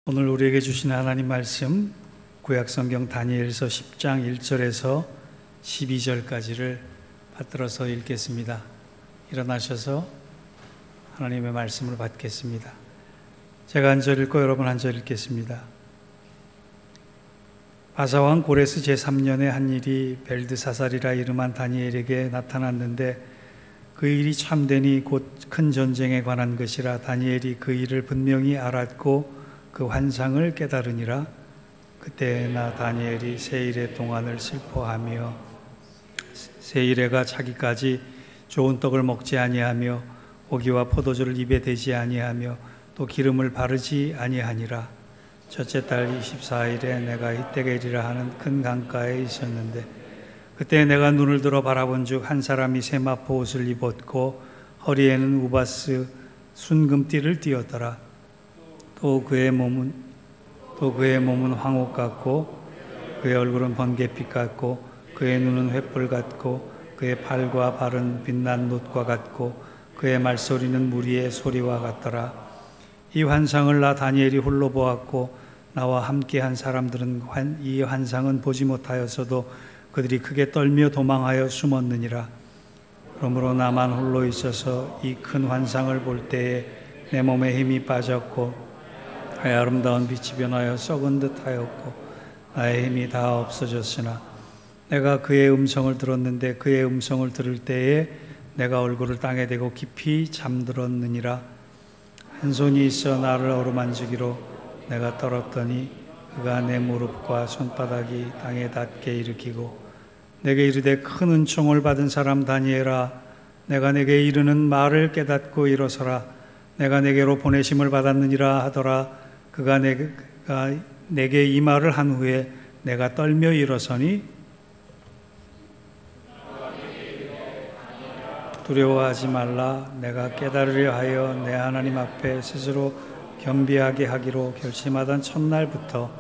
오늘 우리에게 주신 하나님 말씀 구약성경 다니엘서 10장 1절에서 12절까지를 받들어서 읽겠습니다. 일어나셔서 하나님의 말씀을 받겠습니다. 제가 한 절 읽고 여러분 한 절 읽겠습니다. 바사왕 고레스 제3년에 한 일이 벨드사살이라 이름한 다니엘에게 나타났는데 그 일이 참되니 곧 큰 전쟁에 관한 것이라. 다니엘이 그 일을 분명히 알았고 그 환상을 깨달으니라. 그때나 다니엘이 세일의 동안을 슬퍼하며 세일에가 차기까지 좋은 떡을 먹지 아니하며 고기와 포도주를 입에 대지 아니하며 또 기름을 바르지 아니하니라. 첫째 달 24일에 내가 히데겔이라 하는 큰 강가에 있었는데 그때 내가 눈을 들어 바라본즉 한 사람이 세마포 옷을 입었고 허리에는 우바스 순금띠를 띠었더라. 또 그의 몸은 황옥 같고 그의 얼굴은 번갯빛 같고 그의 눈은 횃불 같고 그의 팔과 발은 빛난 놋과 같고 그의 말소리는 무리의 소리와 같더라. 이 환상을 나 다니엘이 홀로 보았고 나와 함께한 사람들은 이 환상은 보지 못하였어도 그들이 크게 떨며 도망하여 숨었느니라. 그러므로 나만 홀로 있어서 이 큰 환상을 볼 때에 내 몸에 힘이 빠졌고 나의 아름다운 빛이 변하여 썩은 듯 하였고 나의 힘이 다 없어졌으나 내가 그의 음성을 들었는데 그의 음성을 들을 때에 내가 얼굴을 땅에 대고 깊이 잠들었느니라. 한 손이 있어 나를 어루만지기로 내가 떨었더니 그가 내 무릎과 손바닥이 땅에 닿게 일으키고 내게 이르되 큰 은총을 받은 사람 다니엘아, 내가 내게 이르는 말을 깨닫고 일어서라. 내가 내게로 보내심을 받았느니라 하더라. 그가 내게 이 말을 한 후에 내가 떨며 일어서니 두려워하지 말라. 내가 깨달으려 하여 내 하나님 앞에 스스로 겸비하게 하기로 결심하던 첫날부터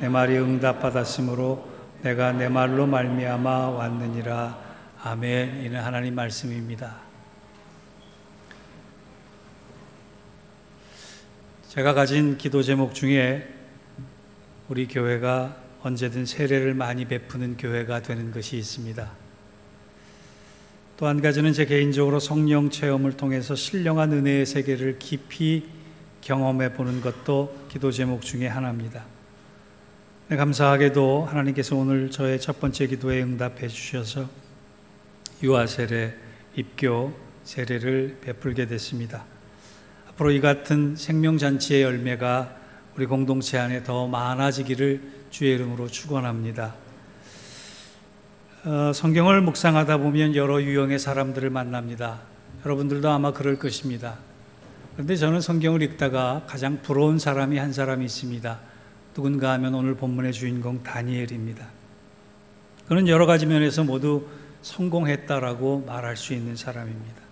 내 말이 응답받았으므로 내가 내 말로 말미암아 왔느니라. 아멘. 이는 하나님 말씀입니다. 제가 가진 기도 제목 중에 우리 교회가 언제든 세례를 많이 베푸는 교회가 되는 것이 있습니다. 또 한 가지는 제 개인적으로 성령 체험을 통해서 신령한 은혜의 세계를 깊이 경험해 보는 것도 기도 제목 중에 하나입니다. 네, 감사하게도 하나님께서 오늘 저의 첫 번째 기도에 응답해 주셔서 유아 세례, 입교 세례를 베풀게 됐습니다. 앞으로 이 같은 생명잔치의 열매가 우리 공동체 안에 더 많아지기를 주의 이름으로 축원합니다. 성경을 묵상하다 보면 여러 유형의 사람들을 만납니다. 여러분들도 아마 그럴 것입니다. 그런데 저는 성경을 읽다가 가장 부러운 사람이 한 사람이 있습니다. 누군가 하면 오늘 본문의 주인공 다니엘입니다. 그는 여러 가지 면에서 모두 성공했다라고 말할 수 있는 사람입니다.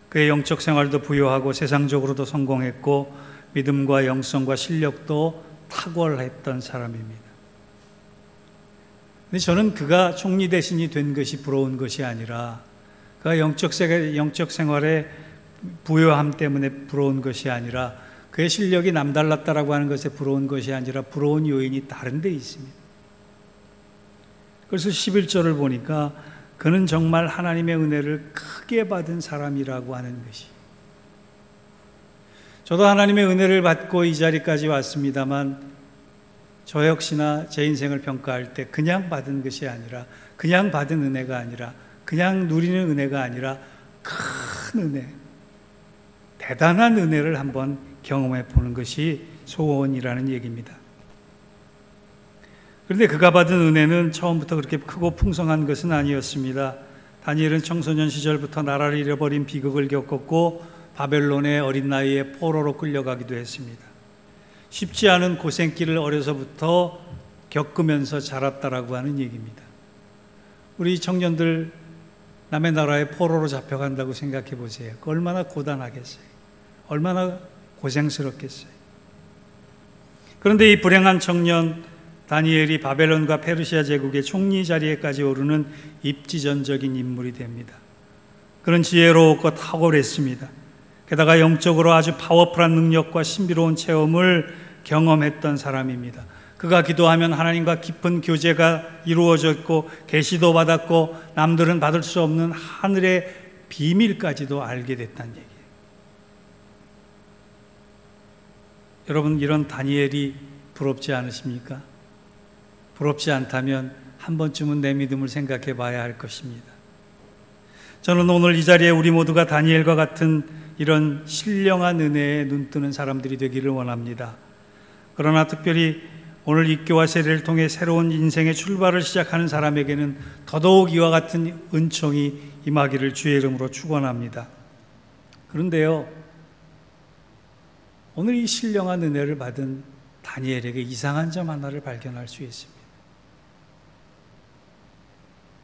그의 영적 생활도 부유하고 세상적으로도 성공했고 믿음과 영성과 실력도 탁월했던 사람입니다. 근데 저는 그가 총리 대신이 된 것이 부러운 것이 아니라 그가 영적 생활의 부유함 때문에 부러운 것이 아니라 그의 실력이 남달랐다라고 하는 것에 부러운 것이 아니라 부러운 요인이 다른 데 있습니다. 그래서 11절을 보니까 그는 정말 하나님의 은혜를 크게 받은 사람이라고 하는 것이. 저도 하나님의 은혜를 받고 이 자리까지 왔습니다만 저 역시나 제 인생을 평가할 때 그냥 받은 것이 아니라 그냥 받은 은혜가 아니라 그냥 누리는 은혜가 아니라 큰 은혜, 대단한 은혜를 한번 경험해 보는 것이 소원이라는 얘기입니다. 그런데 그가 받은 은혜는 처음부터 그렇게 크고 풍성한 것은 아니었습니다. 다니엘은 청소년 시절부터 나라를 잃어버린 비극을 겪었고 바벨론의 어린 나이에 포로로 끌려가기도 했습니다. 쉽지 않은 고생길을 어려서부터 겪으면서 자랐다라고 하는 얘기입니다. 우리 청년들 남의 나라에 포로로 잡혀간다고 생각해 보세요. 얼마나 고단하겠어요. 얼마나 고생스럽겠어요. 그런데 이 불행한 청년 다니엘이 바벨론과 페르시아 제국의 총리 자리에까지 오르는 입지전적인 인물이 됩니다. 그는 지혜로웠고 탁월했습니다. 게다가 영적으로 아주 파워풀한 능력과 신비로운 체험을 경험했던 사람입니다. 그가 기도하면 하나님과 깊은 교제가 이루어졌고 계시도 받았고 남들은 받을 수 없는 하늘의 비밀까지도 알게 됐다는 얘기예요. 여러분, 이런 다니엘이 부럽지 않으십니까? 부럽지 않다면 한 번쯤은 내 믿음을 생각해 봐야 할 것입니다. 저는 오늘 이 자리에 우리 모두가 다니엘과 같은 이런 신령한 은혜에 눈뜨는 사람들이 되기를 원합니다. 그러나 특별히 오늘 입교와 세례를 통해 새로운 인생의 출발을 시작하는 사람에게는 더더욱 이와 같은 은총이 임하기를 주의 이름으로 축원합니다. 그런데요, 오늘 이 신령한 은혜를 받은 다니엘에게 이상한 점 하나를 발견할 수 있습니다.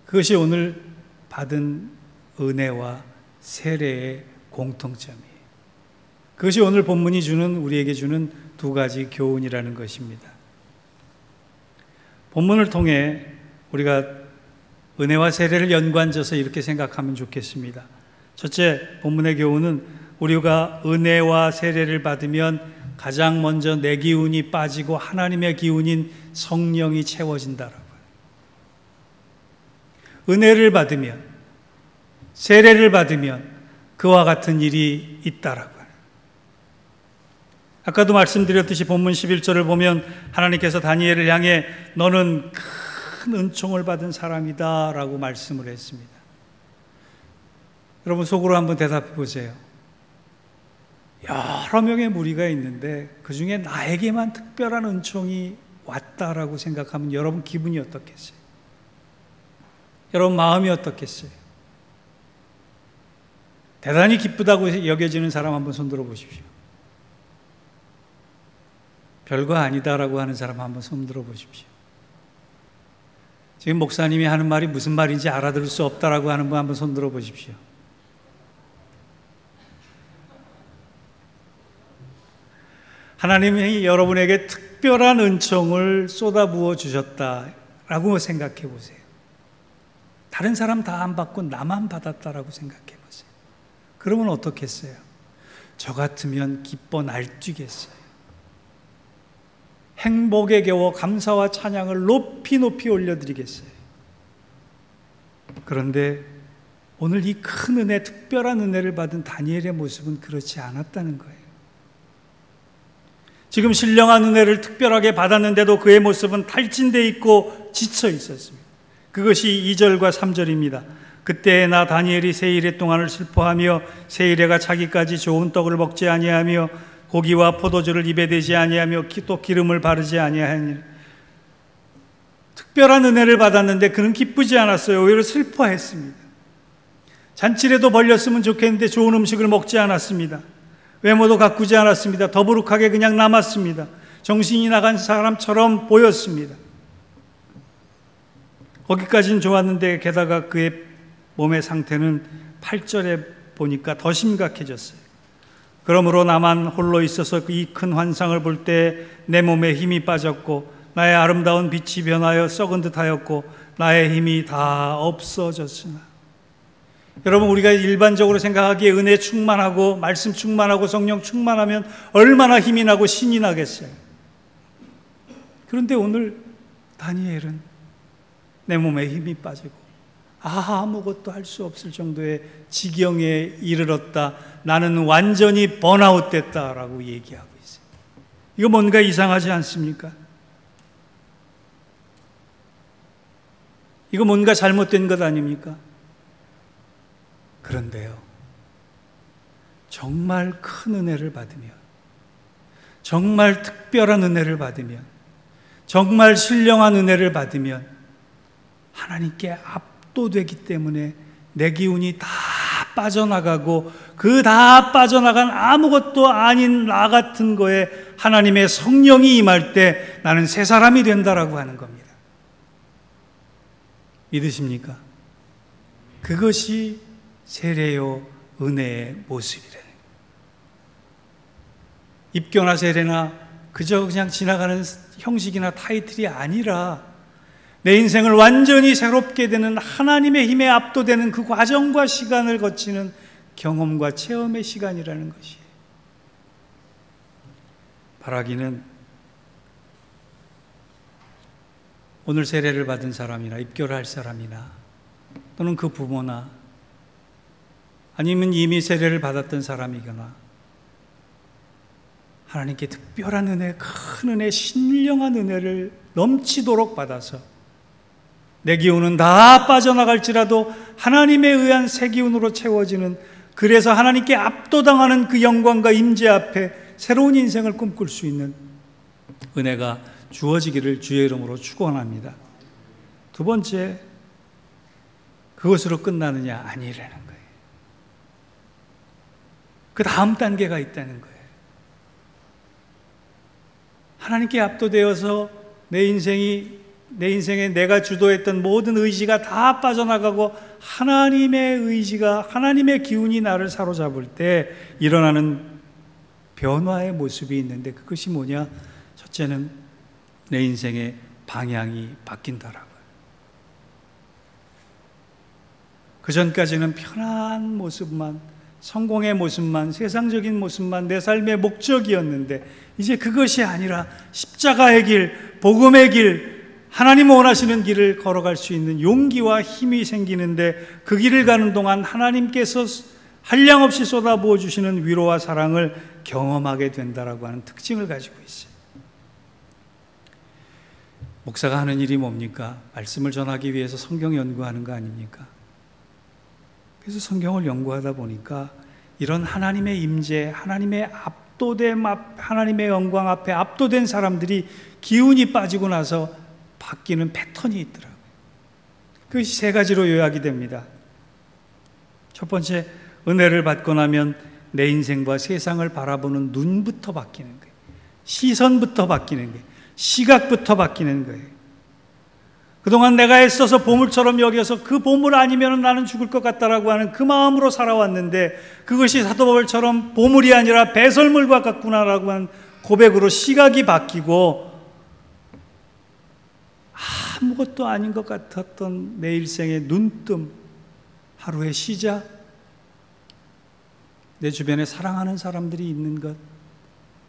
그것이 오늘 받은 은혜와 세례의 공통점이에요. 그것이 오늘 본문이 우리에게 주는 두 가지 교훈이라는 것입니다. 본문을 통해 우리가 은혜와 세례를 연관져서 이렇게 생각하면 좋겠습니다. 첫째, 본문의 교훈은 우리가 은혜와 세례를 받으면 가장 먼저 내 기운이 빠지고 하나님의 기운인 성령이 채워진다라고요. 은혜를 받으면, 세례를 받으면 그와 같은 일이 있다라고요. 아까도 말씀드렸듯이 본문 11절을 보면 하나님께서 다니엘을 향해 너는 큰 은총을 받은 사람이다 라고 말씀을 했습니다. 여러분, 속으로 한번 대답해 보세요. 여러 명의 무리가 있는데 그 중에 나에게만 특별한 은총이 왔다라고 생각하면 여러분 기분이 어떻겠어요? 여러분 마음이 어떻겠어요? 대단히 기쁘다고 여겨지는 사람 한번 손들어 보십시오. 별거 아니다라고 하는 사람 한번 손들어 보십시오. 지금 목사님이 하는 말이 무슨 말인지 알아들을 수 없다라고 하는 분 한번 손들어 보십시오. 하나님이 여러분에게 특별한 은총을 쏟아부어 주셨다라고 생각해 보세요. 다른 사람 다 안 받고 나만 받았다라고 생각해 보세요. 그러면 어떻겠어요? 저 같으면 기뻐 날뛰겠어요. 행복에 겨워 감사와 찬양을 높이 높이 올려드리겠어요. 그런데 오늘 이 큰 은혜, 특별한 은혜를 받은 다니엘의 모습은 그렇지 않았다는 거예요. 지금 신령한 은혜를 특별하게 받았는데도 그의 모습은 탈진돼 있고 지쳐 있었습니다. 그것이 2절과 3절입니다. 그때 나 다니엘이 세 이레 동안을 슬퍼하며 세 이레가 차기까지 좋은 떡을 먹지 아니하며 고기와 포도주를 입에 대지 아니하며 또 기름을 바르지 아니하니. 특별한 은혜를 받았는데 그는 기쁘지 않았어요. 오히려 슬퍼했습니다. 잔치라도 벌렸으면 좋겠는데 좋은 음식을 먹지 않았습니다. 외모도 가꾸지 않았습니다. 더부룩하게 그냥 남았습니다. 정신이 나간 사람처럼 보였습니다. 거기까지는 좋았는데 게다가 그의 몸의 상태는 8절에 보니까 더 심각해졌어요. 그러므로 나만 홀로 있어서 이 큰 환상을 볼 때 내 몸에 힘이 빠졌고 나의 아름다운 빛이 변하여 썩은 듯하였고 나의 힘이 다 없어졌으나. 여러분, 우리가 일반적으로 생각하기에 은혜 충만하고 말씀 충만하고 성령 충만하면 얼마나 힘이 나고 신이 나겠어요. 그런데 오늘 다니엘은 내 몸에 힘이 빠지고 아무것도 할 수 없을 정도의 지경에 이르렀다. 나는 완전히 번아웃 됐다라고 얘기하고 있어요. 이거 뭔가 이상하지 않습니까? 이거 뭔가 잘못된 것 아닙니까? 그런데요, 정말 큰 은혜를 받으면, 정말 특별한 은혜를 받으면, 정말 신령한 은혜를 받으면 하나님께 압도되기 때문에 내 기운이 다 빠져나가고 그 다 빠져나간 아무것도 아닌 나 같은 거에 하나님의 성령이 임할 때 나는 새 사람이 된다라고 하는 겁니다. 믿으십니까? 그것이 세례요 은혜의 모습이래요. 입교나 세례나 그저 그냥 지나가는 형식이나 타이틀이 아니라 내 인생을 완전히 새롭게 되는 하나님의 힘에 압도되는 그 과정과 시간을 거치는 경험과 체험의 시간이라는 것이에요. 바라기는 오늘 세례를 받은 사람이나 입교를 할 사람이나 또는 그 부모나 아니면 이미 세례를 받았던 사람이거나 하나님께 특별한 은혜, 큰 은혜, 신령한 은혜를 넘치도록 받아서 내 기운은 다 빠져나갈지라도 하나님에 의한 새 기운으로 채워지는, 그래서 하나님께 압도당하는 그 영광과 임재 앞에 새로운 인생을 꿈꿀 수 있는 은혜가 주어지기를 주의 이름으로 축원합니다. 두 번째, 그것으로 끝나느냐? 아니라는 거예요. 그 다음 단계가 있다는 거예요. 하나님께 압도되어서 내 인생에 내가 주도했던 모든 의지가 다 빠져나가고 하나님의 의지가, 하나님의 기운이 나를 사로잡을 때 일어나는 변화의 모습이 있는데, 그것이 뭐냐? 첫째는 내 인생의 방향이 바뀐다라고요. 그 전까지는 편한 모습만, 성공의 모습만, 세상적인 모습만 내 삶의 목적이었는데, 이제 그것이 아니라 십자가의 길, 복음의 길, 하나님 원하시는 길을 걸어갈 수 있는 용기와 힘이 생기는데, 그 길을 가는 동안 하나님께서 한량없이 쏟아부어 주시는 위로와 사랑을 경험하게 된다라고 하는 특징을 가지고 있어요. 목사가 하는 일이 뭡니까? 말씀을 전하기 위해서 성경 연구하는 거 아닙니까? 그래서 성경을 연구하다 보니까 이런 하나님의 임재, 하나님의 압도됨, 하나님의 영광 앞에 압도된 사람들이 기운이 빠지고 나서 바뀌는 패턴이 있더라고요. 그것이 세 가지로 요약이 됩니다. 첫 번째, 은혜를 받고 나면 내 인생과 세상을 바라보는 눈부터 바뀌는 거예요. 시선부터 바뀌는 거예요. 시각부터 바뀌는 거예요. 그동안 내가 애써서 보물처럼 여겨서 그 보물 아니면 나는 죽을 것 같다라고 하는 그 마음으로 살아왔는데, 그것이 사도 바울처럼 보물이 아니라 배설물과 같구나라고 하는 고백으로 시각이 바뀌고, 아무것도 아닌 것 같았던 내 일생의 눈뜸, 하루의 시작, 내 주변에 사랑하는 사람들이 있는 것,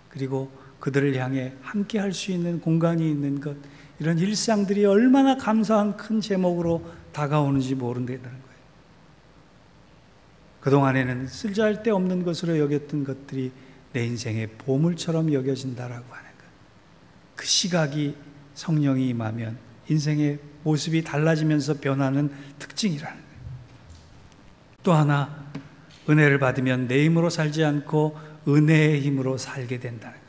그리고 그들을 향해 함께 할 수 있는 공간이 있는 것, 이런 일상들이 얼마나 감사한 큰 제목으로 다가오는지 모른다는 거예요. 그동안에는 쓸데할 데 없는 것으로 여겼던 것들이 내 인생의 보물처럼 여겨진다라고 하는 것. 그 시각이 성령이 임하면 인생의 모습이 달라지면서 변하는 특징이라는 거예요. 또 하나, 은혜를 받으면 내 힘으로 살지 않고 은혜의 힘으로 살게 된다는 거예요.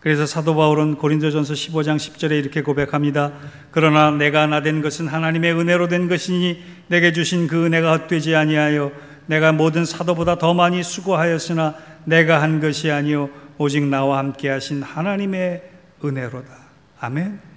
그래서 사도 바울은 고린도전서 15장 10절에 이렇게 고백합니다. 그러나 내가 나된 것은 하나님의 은혜로 된 것이니 내게 주신 그 은혜가 헛되지 아니하여 내가 모든 사도보다 더 많이 수고하였으나 내가 한 것이 아니요 오직 나와 함께 하신 하나님의 은혜로다. 아멘.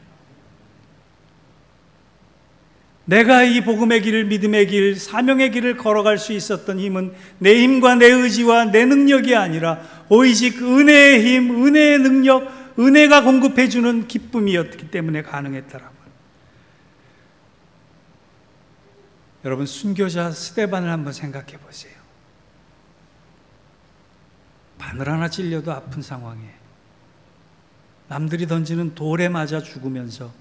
내가 이 복음의 길, 믿음의 길, 사명의 길을 걸어갈 수 있었던 힘은 내 힘과 내 의지와 내 능력이 아니라 오직 은혜의 힘, 은혜의 능력, 은혜가 공급해주는 기쁨이었기 때문에 가능했더라고요. 여러분, 순교자 스데반을 한번 생각해 보세요. 바늘 하나 찔려도 아픈 상황에 남들이 던지는 돌에 맞아 죽으면서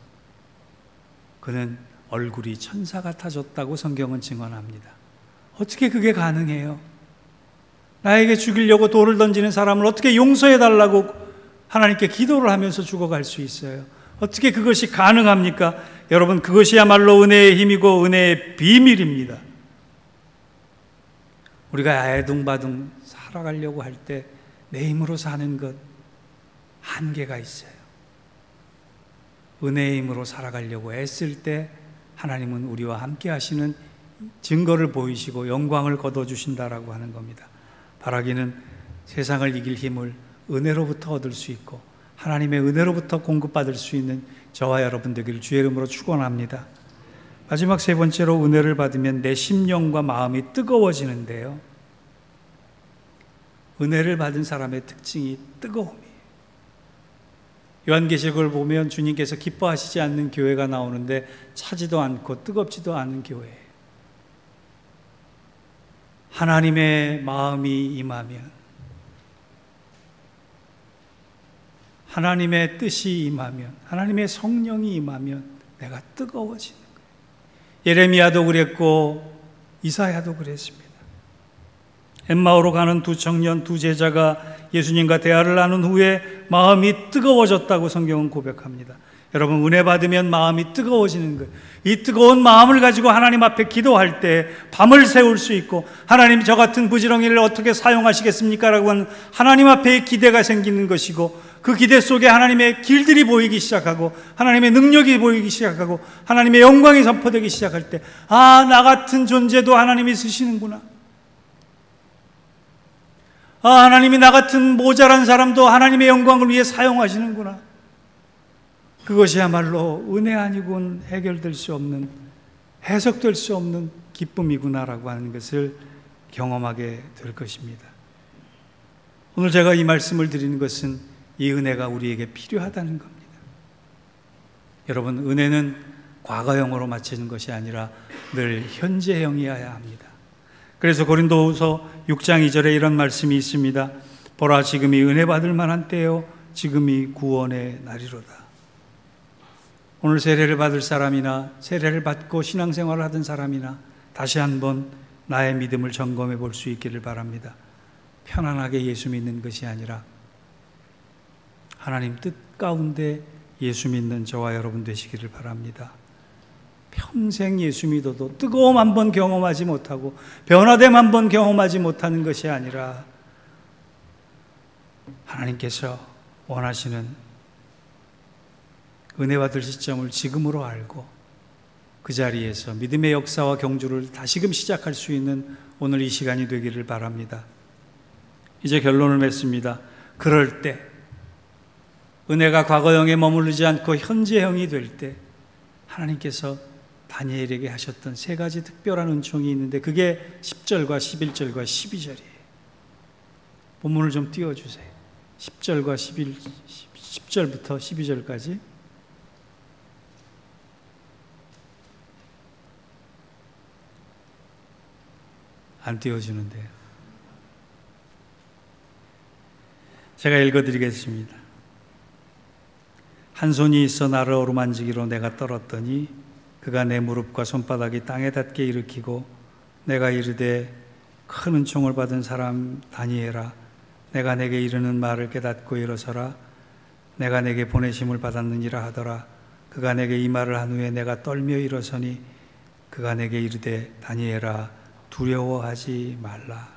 그는 얼굴이 천사 같아졌다고 성경은 증언합니다. 어떻게 그게 가능해요? 나에게 죽이려고 돌을 던지는 사람을 어떻게 용서해달라고 하나님께 기도를 하면서 죽어갈 수 있어요? 어떻게 그것이 가능합니까? 여러분, 그것이야말로 은혜의 힘이고 은혜의 비밀입니다. 우리가 애둥바둥 살아가려고 할 때 내 힘으로 사는 것 한계가 있어요. 은혜의 힘으로 살아가려고 애쓸 때 하나님은 우리와 함께 하시는 증거를 보이시고 영광을 거둬주신다라고 하는 겁니다. 바라기는 세상을 이길 힘을 은혜로부터 얻을 수 있고 하나님의 은혜로부터 공급받을 수 있는 저와 여러분 되기를 주의 이름으로 축원합니다. 마지막 세 번째로, 은혜를 받으면 내 심령과 마음이 뜨거워지는데요. 은혜를 받은 사람의 특징이 뜨거움이에요. 요한계시록을 보면 주님께서 기뻐하시지 않는 교회가 나오는데 차지도 않고 뜨겁지도 않은 교회예요. 하나님의 마음이 임하면, 하나님의 뜻이 임하면, 하나님의 성령이 임하면 내가 뜨거워지는 거예요. 예레미야도 그랬고 이사야도 그랬습니다. 엠마오로 가는 두 청년, 두 제자가 예수님과 대화를 나눈 후에 마음이 뜨거워졌다고 성경은 고백합니다. 여러분, 은혜 받으면 마음이 뜨거워지는 거예요. 이 뜨거운 마음을 가지고 하나님 앞에 기도할 때 밤을 새울 수 있고, 하나님 저 같은 부지런이를 어떻게 사용하시겠습니까? 라고 하는 하나님 앞에 기대가 생기는 것이고, 그 기대 속에 하나님의 길들이 보이기 시작하고, 하나님의 능력이 보이기 시작하고, 하나님의 영광이 선포되기 시작할 때, 아, 나 같은 존재도 하나님이 쓰시는구나. 아, 하나님이 나 같은 모자란 사람도 하나님의 영광을 위해 사용하시는구나. 그것이야말로 은혜 아니고는 해결될 수 없는, 해석될 수 없는 기쁨이구나라고 하는 것을 경험하게 될 것입니다. 오늘 제가 이 말씀을 드리는 것은 이 은혜가 우리에게 필요하다는 겁니다. 여러분, 은혜는 과거형으로 맞추는 것이 아니라 늘 현재형이어야 합니다. 그래서 고린도후서 6장 2절에 이런 말씀이 있습니다. 보라, 지금이 은혜 받을 만한 때요, 지금이 구원의 날이로다. 오늘 세례를 받을 사람이나 세례를 받고 신앙생활을 하던 사람이나 다시 한번 나의 믿음을 점검해 볼 수 있기를 바랍니다. 편안하게 예수 믿는 것이 아니라 하나님 뜻 가운데 예수 믿는 저와 여러분 되시기를 바랍니다. 평생 예수 믿어도 뜨거움 한 번 경험하지 못하고 변화됨 한 번 경험하지 못하는 것이 아니라 하나님께서 원하시는 은혜 받을 시점을 지금으로 알고 그 자리에서 믿음의 역사와 경주를 다시금 시작할 수 있는 오늘 이 시간이 되기를 바랍니다. 이제 결론을 맺습니다. 그럴 때 은혜가 과거형에 머무르지 않고 현재형이 될 때 하나님께서 다니엘에게 하셨던 세 가지 특별한 은총이 있는데 그게 10절과 11절과 12절이에요. 본문을 좀 띄워주세요. 10절과 10절부터 12절까지. 안 띄워주는데요. 제가 읽어드리겠습니다. 한 손이 있어 나를 어루만지기로 내가 떨었더니 그가 내 무릎과 손바닥이 땅에 닿게 일으키고 내가 이르되 큰 은총을 받은 사람 다니엘아, 내가 내게 이르는 말을 깨닫고 일어서라. 내가 내게 보내심을 받았느니라 하더라. 그가 내게 이 말을 한 후에 내가 떨며 일어서니 그가 내게 이르되 다니엘아, 두려워하지 말라.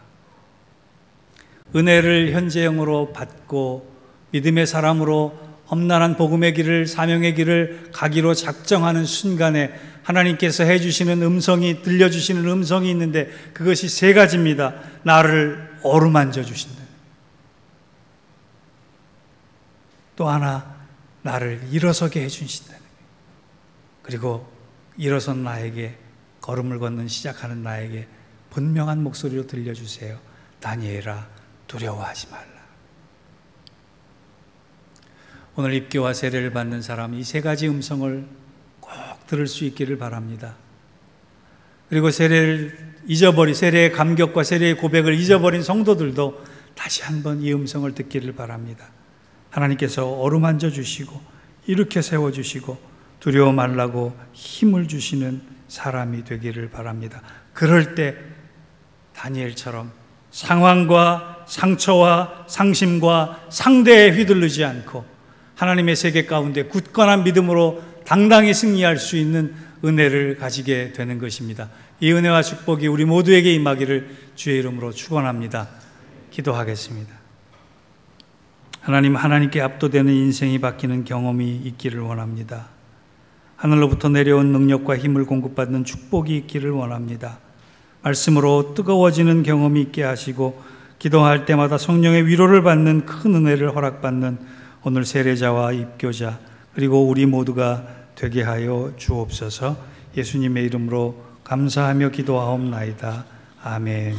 은혜를 현재형으로 받고 믿음의 사람으로 험난한 복음의 길을, 사명의 길을 가기로 작정하는 순간에 하나님께서 해주시는 음성이, 들려주시는 음성이 있는데 그것이 세 가지입니다. 나를 어루만져 주신다. 또 하나, 나를 일어서게 해주신다. 그리고 일어선 나에게, 걸음을 걷는 시작하는 나에게 분명한 목소리로 들려주세요. 다니엘아, 두려워하지 말라. 오늘 입교와 세례를 받는 사람, 이 세 가지 음성을 꼭 들을 수 있기를 바랍니다. 그리고 세례를 잊어버린, 세례의 감격과 세례의 고백을 잊어버린 성도들도 다시 한번 이 음성을 듣기를 바랍니다. 하나님께서 어루만져 주시고 이렇게 세워주시고 두려워 말라고 힘을 주시는 사람이 되기를 바랍니다. 그럴 때 다니엘처럼 상황과 상처와 상심과 상대에 휘둘리지 않고 하나님의 세계 가운데 굳건한 믿음으로 당당히 승리할 수 있는 은혜를 가지게 되는 것입니다. 이 은혜와 축복이 우리 모두에게 임하기를 주의 이름으로 축원합니다. 기도하겠습니다. 하나님, 하나님께 압도되는 인생이 바뀌는 경험이 있기를 원합니다. 하늘로부터 내려온 능력과 힘을 공급받는 축복이 있기를 원합니다. 말씀으로 뜨거워지는 경험이 있게 하시고 기도할 때마다 성령의 위로를 받는 큰 은혜를 허락받는 오늘 세례자와 입교자 그리고 우리 모두가 되게 하여 주옵소서. 예수님의 이름으로 감사하며 기도하옵나이다. 아멘.